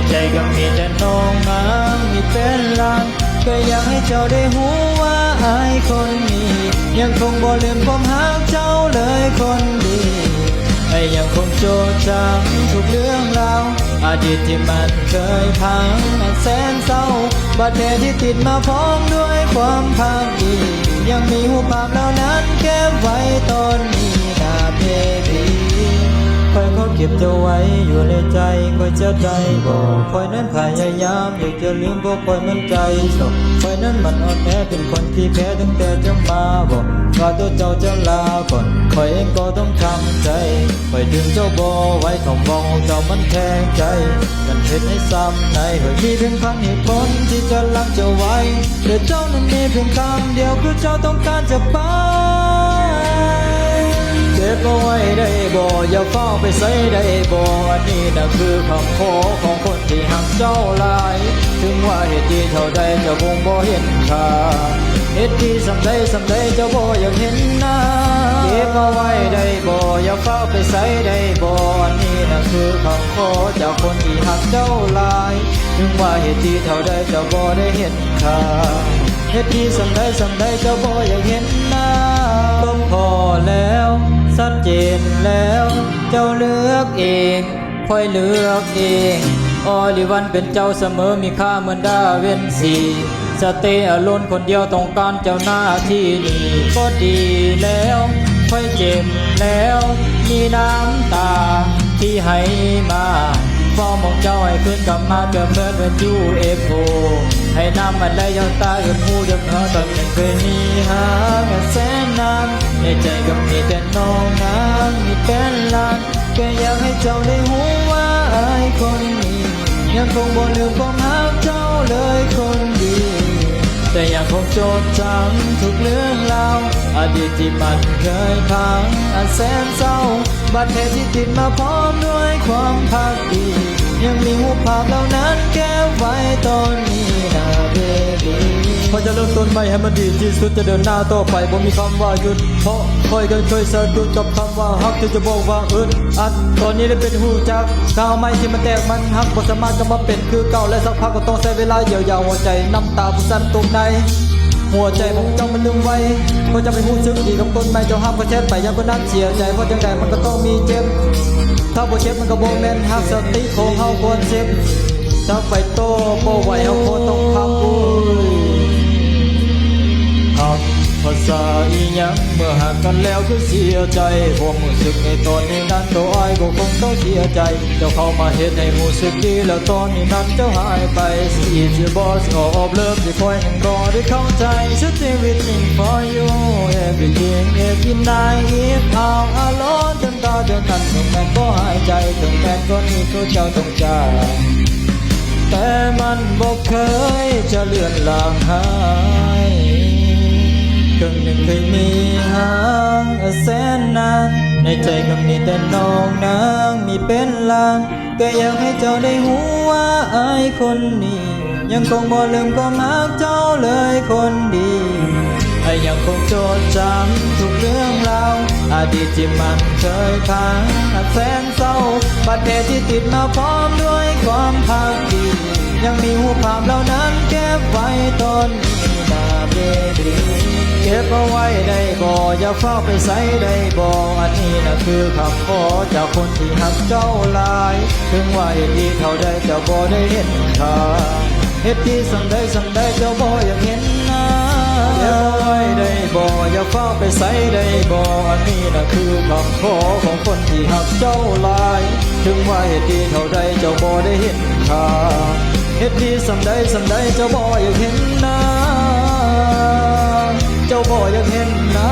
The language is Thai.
ใจก็มีแต่น้องนางมีเป็นลางก็อยากให้เจ้าได้หูว่าอายคนนี้ยังคงบ่ลืมความรักเจ้าเลยคนดีไอ้ยังคงโจดจำทุกเรื่องราวอดีตที่มันเคยพังแสนเศร้าบาดแผลที่ติดมาพร้อมด้วยความพักดียังมีหูภาพเหล่านั้นเก็บไว้ตอนนี้นะเบบีคอยเขาเก็บเธอไว้อยู่ในใจคอยจะใจบอกคอยนั้นพยายามอยากจะลืมพวกคอยมันใจสกคอยนั้นมันอ่อนแอเป็นคนที่แพ้ตั้งแต่จะมาบอกว่าตัวเจ้าจะลาก่อนคอยเองก็ต้องทำใจคอยดึงเจ้าบอไว้ของมองเจ้ามันแทงใจกันเหตุให้ซ้ำในคอยมีเพียงพันเหตุผลที่จะลังเจ้าไว้แต่เจ้านั้นมีเพียงคำเดียวคือเจ้าต้องการจะไปเก็บเอาไว้ได้บ่อย่าเฝ้าไปใส่ได้บ่อันนี้น่ะคือคำขอของคนที่หักเจ้าหลายถึงว่าเหตุที่เท่าใดเจ้าคงบ่เห็นค่าเหตุที่สำใดเจ้าบ่อยากเห็นหน้าเก็บเอาไว้ได้บ่อย่าเฝ้าไปใส่ได้บ่อันนี้น่ะคือคำขอจากคนที่หักเจ้าหลายถึงว่าเหตุที่เท่าใดเจ้าบ่ได้เห็นค่าเหตุที่สำใดเจ้าบ่อยากเห็นหน้าก็พอแล้วชัดเจนแล้วเจ้าเลือกเองค่อยเลือกเองออลิวันเป็นเจ้าเสมอมีค่าเหมือนดาเวนซีสเตย์อโลนคนเดียวต้องการเจ้าหน้าที่นี่ก็ดีแล้วค่อยเจ็บแล้วมีน้ำตาที่ให้มาฟ้ามองเจ้าให้ขึ้นกลับมาเกือบเหมือนเป็นยูเอฟโอให้น้ำมันได้ย้อนตาจนหูจนเหอตอนยังเคยมีหาแค่แสนนานในใจก็มีแต่น้องนางมีเป็นล้านแค่อยากให้เจ้าได้หูว่าอายคนนี้ยังคงบ่ลืมความรักเจ้าเลยคนดีแต่ยังคงจดจำทุกเรื่องราวอดีตที่มันเคยพังอันแสนเศร้าบาดแผลที่ติดมาพร้อมด้วยความพักดียังมีหูภาพเหล่านั้นเก็บไว้ตอนนี้นะเบบีพอจะเริ่มต้นใหม่ให้มันดีที่สุดจะเดินหน้าต่อไปบ่มีคำว่าหยุดเพราะคอยกันเคยสะดุดกับคำว่าฮักที่จะบอกว่าอึดอัดตอนนี้ได้เป็นหูจักก้าวไม่ที่มันแตกมันฮักบ่สามารถกลับมาเป็นคือเก่าและสักพักก็ต้องใช้เวลาเยียวยาหัวใจน้ำตาผู้สั่นตรงในหัวใจของเจ้ามันลืมไว้เพราะจะไม่พูดซึ้งดีกับคนใหม่เจ้าห้ามก็เช็ดไปยังก็นั่งเสียใจเพราะจังใดมันก็ต้องมีเจ็บถ้าบ่เจ็บมันก็บ่แม่นฮักสติของเฮาควรเจ็บถ้าไปโตบ่ไหวเฮาคงต้องพักฮักภาษาอีหยังเมื่อหักกันแล้วคือเสียใจความรู้สึกในตอนนี้นั้นตัวอ้ายก็คงต้องเสียใจเจ้าเข้ามาเฮ็ดให้รู้สึกดีแล้วตอนนี้นั้นเจ้าหายไป It's the boss of love ที่คอยนั่งรอได้เข้าใจ Just everything for you everything every night if I'm alone จนตาจนทันถึงแม้ก็หายใจถึงแม้ก็นี้ก็เจ้าต้องจากแต่มันบอกเคยจะเลื่อนลางหายครึ่งหนึ่งเคยมีหางแสนนานในใจก็มีแต่น้องนางมีเป็นลางก็อยากให้เจ้าได้หูว่าอายคนนี้ยังคงบ่ลืมความรักเจ้าเลยคนดีไอ้ยังคงจดจำทุกเรื่องราวอดีตที่มันเคยพังแสนเศร้าบาดแผลที่ติดมาพร้อมด้วยความพักดียังมีหูภาพเหล่านั้นเก็บไว้ตอนนี้นะเบบีเก็บเอาไว้ได้บ่อย่าเฝ้าไปใส่ได้บ่อันนี้น่ะคือคำขอจากคนที่หักเจ้าหลายถึงว่าเหตุที่เท่าใดเจ้าบ่ได้เห็นค่าเหตุที่สั่งใดเจ้าบ่อยากเห็นหน้าเก็บเอาไว้ได้บ่อย่าเฝ้าไปใส่ได้บ่อันนี้น่ะคือคำขอของคนที่หักเจ้าหลายถึงว่าเหตุที่เท่าใดเจ้าบ่ได้เห็นค่าเหตุที่สั่งใดเจ้าบ่อยากเห็นหน้าเจ้าบ่อยากเห็นหน้า